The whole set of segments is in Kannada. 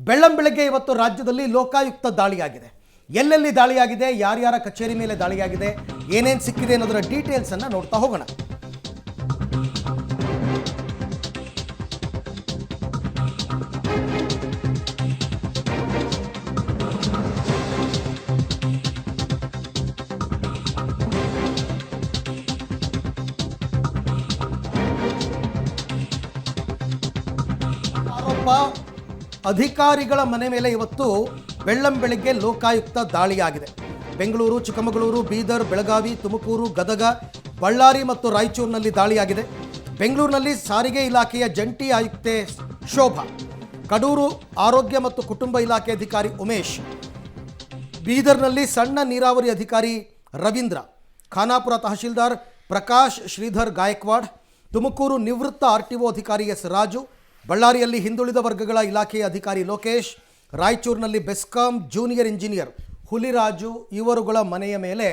ಬೆಳ್ಳಂಬೆಳಗ್ಗೆ ಇವತ್ತು ರಾಜ್ಯದಲ್ಲಿ ಲೋಕಾಯುಕ್ತ ದಾಳಿಯಾಗಿದೆ. ಎಲ್ಲೆಲ್ಲಿ ದಾಳಿಯಾಗಿದೆ, ಯಾರ್ಯಾರ ಕಚೇರಿ ಮೇಲೆ ದಾಳಿಯಾಗಿದೆ, ಏನೇನು ಸಿಕ್ಕಿದೆ ಅನ್ನೋದರ ಡೀಟೇಲ್ಸ್ ಅನ್ನು ನೋಡ್ತಾ ಹೋಗೋಣ. ಅಧಿಕಾರಿಗಳ ಮನೆ ಮೇಲೆ ಇವತ್ತು ಬೆಳ್ಳಂಬೆಳಗ್ಗೆ ಲೋಕಾಯುಕ್ತ ದಾಳಿಯಾಗಿದೆ. ಬೆಂಗಳೂರು, ಚಿಕ್ಕಮಗಳೂರು, ಬೀದರ್, ಬೆಳಗಾವಿ, ತುಮಕೂರು, ಗದಗ, ಬಳ್ಳಾರಿ ಮತ್ತು ರಾಯಚೂರಿನಲ್ಲಿ ದಾಳಿಯಾಗಿದೆ. ಬೆಂಗಳೂರಿನಲ್ಲಿ ಸಾರಿಗೆ ಇಲಾಖೆಯ ಜಂಟಿ ಆಯುಕ್ತೆ ಶೋಭಾ, ಕಡೂರು ಆರೋಗ್ಯ ಮತ್ತು ಕುಟುಂಬ ಇಲಾಖೆ ಅಧಿಕಾರಿ ಉಮೇಶ್, ಬೀದರ್ನಲ್ಲಿ ಸಣ್ಣ ನೀರಾವರಿ ಅಧಿಕಾರಿ ರವೀಂದ್ರ, ಖಾನಾಪುರ ತಹಶೀಲ್ದಾರ್ ಪ್ರಕಾಶ್ ಶ್ರೀಧರ್ ಗಾಯಕ್ವಾಡ್, ತುಮಕೂರು ನಿವೃತ್ತ RTO ಅಧಿಕಾರಿ ಎಸ್ ರಾಜು, ಬಳ್ಳಾರಿಯಲ್ಲಿ ಹಿಂದುಳಿದ ವರ್ಗಗಳ ಇಲಾಖೆಯ ಅಧಿಕಾರಿ ಲೋಕೇಶ್, ರಾಯಚೂರಿನಲ್ಲಿ ಬೆಸ್ಕಾಂ ಜೂನಿಯರ್ ಇಂಜಿನಿಯರ್ ಹುಲಿರಾಜು ಇವರುಗಳ ಮನೆಯ ಮೇಲೆ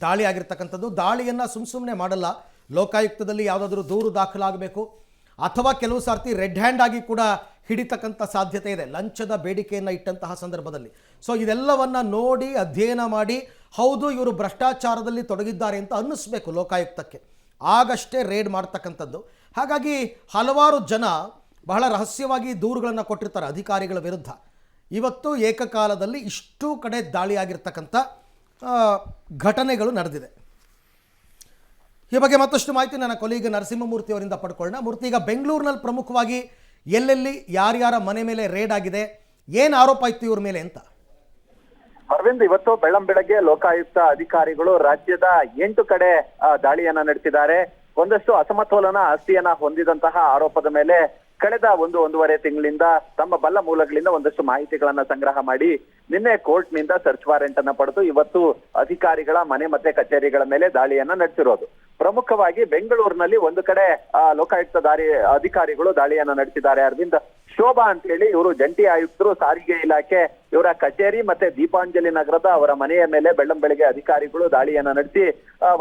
ದಾಳಿ ಆಗಿರ್ತಕ್ಕಂಥದ್ದು. ದಾಳಿಯನ್ನು ಸುಮ್ಮನೆ ಮಾಡಲ್ಲ. ಲೋಕಾಯುಕ್ತದಲ್ಲಿ ಯಾವುದಾದ್ರೂ ದೂರು ದಾಖಲಾಗಬೇಕು ಅಥವಾ ಕೆಲವು ಸಾರ್ತಿ ರೆಡ್ ಹ್ಯಾಂಡ್ ಆಗಿ ಕೂಡ ಹಿಡಿತಕ್ಕಂಥ ಸಾಧ್ಯತೆ ಇದೆ, ಲಂಚದ ಬೇಡಿಕೆಯನ್ನು ಇಟ್ಟಂತಹ ಸಂದರ್ಭದಲ್ಲಿ. ಸೊ ಇದೆಲ್ಲವನ್ನು ನೋಡಿ ಅಧ್ಯಯನ ಮಾಡಿ ಹೌದು ಇವರು ಭ್ರಷ್ಟಾಚಾರದಲ್ಲಿ ತೊಡಗಿದ್ದಾರೆ ಅಂತ ಅನ್ನಿಸ್ಬೇಕು ಲೋಕಾಯುಕ್ತಕ್ಕೆ, ಆಗಷ್ಟೇ ರೇಡ್ ಮಾಡ್ತಕ್ಕಂಥದ್ದು. ಹಾಗಾಗಿ ಹಲವಾರು ಜನ ಬಹಳ ರಹಸ್ಯವಾಗಿ ದೂರುಗಳನ್ನು ಕೊಟ್ಟಿರ್ತಾರೆ ಅಧಿಕಾರಿಗಳ ವಿರುದ್ಧ. ಇವತ್ತು ಏಕಕಾಲದಲ್ಲಿ ಇಷ್ಟು ಕಡೆ ದಾಳಿಯಾಗಿರ್ತಕ್ಕಂಥ ಘಟನೆಗಳು ನಡೆದಿದೆ. ಈ ಬಗ್ಗೆ ಮತ್ತಷ್ಟು ಮಾಹಿತಿ ನನ್ನ ಕೊಲೀಗ ನರಸಿಂಹಮೂರ್ತಿ ಅವರಿಂದ ಪಡ್ಕೊಳ್ಳೋಣ. ಮೂರ್ತಿ, ಈಗ ಬೆಂಗಳೂರಿನಲ್ಲಿ ಪ್ರಮುಖವಾಗಿ ಎಲ್ಲೆಲ್ಲಿ ಯಾರ್ಯಾರ ಮನೆ ಮೇಲೆ ರೇಡ್ ಆಗಿದೆ, ಏನು ಆರೋಪ ಇತ್ತು ಇವ್ರ ಮೇಲೆ ಅಂತ? ಅರವಿಂದ್, ಇವತ್ತು ಬೆಳ್ಳಂಬೆಳಗ್ಗೆ ಲೋಕಾಯುಕ್ತ ಅಧಿಕಾರಿಗಳು ರಾಜ್ಯದ 8 ಕಡೆ ದಾಳಿಯನ್ನ ನಡೆಸಿದ್ದಾರೆ. ಒಂದಷ್ಟು ಅಸಮತೋಲನ ಆಸ್ತಿಯನ್ನ ಹೊಂದಿದಂತಹ ಆರೋಪದ ಮೇಲೆ ಕಳೆದ ಒಂದೂವರೆ ತಿಂಗಳಿಂದ ತಮ್ಮ ಬಲ್ಲ ಮೂಲಗಳಿಂದ ಒಂದಷ್ಟು ಮಾಹಿತಿಗಳನ್ನ ಸಂಗ್ರಹ ಮಾಡಿ ನಿನ್ನೆ ಕೋರ್ಟ್ನಿಂದ ಸರ್ಚ್ ವಾರೆಂಟ್ ಅನ್ನ ಪಡೆದು ಇವತ್ತು ಅಧಿಕಾರಿಗಳ ಮನೆ ಮತ್ತೆ ಕಚೇರಿಗಳ ಮೇಲೆ ದಾಳಿಯನ್ನ ನಡೆಸಿರೋದು. ಪ್ರಮುಖವಾಗಿ ಬೆಂಗಳೂರಿನಲ್ಲಿ ಒಂದು ಕಡೆ ಲೋಕಾಯುಕ್ತ ಅಧಿಕಾರಿಗಳು ದಾಳಿಯನ್ನ ನಡೆಸಿದ್ದಾರೆ. ಅರವಿಂದ್, ಶೋಭಾ ಅಂತ ಹೇಳಿ ಇವರು ಜಂಟಿ ಆಯುಕ್ತರು, ಸಾರಿಗೆ ಇಲಾಖೆ, ಇವರ ಕಚೇರಿ ಮತ್ತೆ ದೀಪಾಂಜಲಿ ನಗರದ ಅವರ ಮನೆಯ ಮೇಲೆ ಬೆಳ್ಳಂಬೆಳಗ್ಗೆ ಅಧಿಕಾರಿಗಳು ದಾಳಿಯನ್ನ ನಡೆಸಿ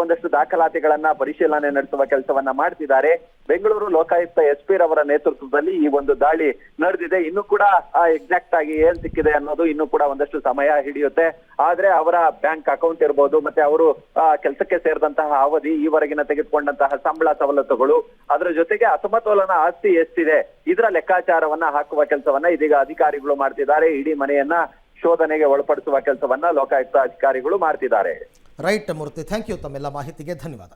ಒಂದಷ್ಟು ದಾಖಲಾತಿಗಳನ್ನ ಪರಿಶೀಲನೆ ನಡೆಸುವ ಕೆಲಸವನ್ನ ಮಾಡ್ತಿದ್ದಾರೆ. ಬೆಂಗಳೂರು ಲೋಕಾಯುಕ್ತ SP ರವರ ನೇತೃತ್ವದಲ್ಲಿ ಈ ಒಂದು ದಾಳಿ ನಡೆದಿದೆ. ಇನ್ನು ಕೂಡ ಎಕ್ಸಾಕ್ಟ್ ಆಗಿ ಏನ್ ಸಿಕ್ಕಿದೆ ಅನ್ನೋದು ಇನ್ನು ಕೂಡ ಒಂದಷ್ಟು ಸಮಯ ಹಿಡಿಯುತ್ತೆ. ಆದ್ರೆ ಅವರ ಬ್ಯಾಂಕ್ ಅಕೌಂಟ್ ಇರ್ಬೋದು, ಮತ್ತೆ ಅವರು ಕೆಲಸಕ್ಕೆ ಸೇರಿದಂತಹ ಅವಧಿ, ಈವರೆಗಿನ ತೆಗೆದುಕೊಂಡಂತಹ ಸಂಬಳ ಸವಲತ್ತುಗಳು, ಅದರ ಜೊತೆಗೆ ಅಸಮತೋಲನ ಆಸ್ತಿ ಎಷ್ಟಿದೆ ಇದರ ಲೆಕ್ಕಾಚಾರವನ್ನ ಹಾಕುವ ಕೆಲಸವನ್ನ ಇದೀಗ ಅಧಿಕಾರಿಗಳು ಮಾಡ್ತಿದ್ದಾರೆ. ಇಡೀ ಮನೆಯನ್ನ ಶೋಧನೆಗೆ ಒಳಪಡಿಸುವ ಕೆಲಸವನ್ನ ಲೋಕಾಯುಕ್ತ ಅಧಿಕಾರಿಗಳು ಮಾಡ್ತಿದ್ದಾರೆ. Right Murthy, thank you. ತಮ್ಮೆಲ್ಲ ಮಾಹಿತಿಗೆ ಧನ್ಯವಾದ.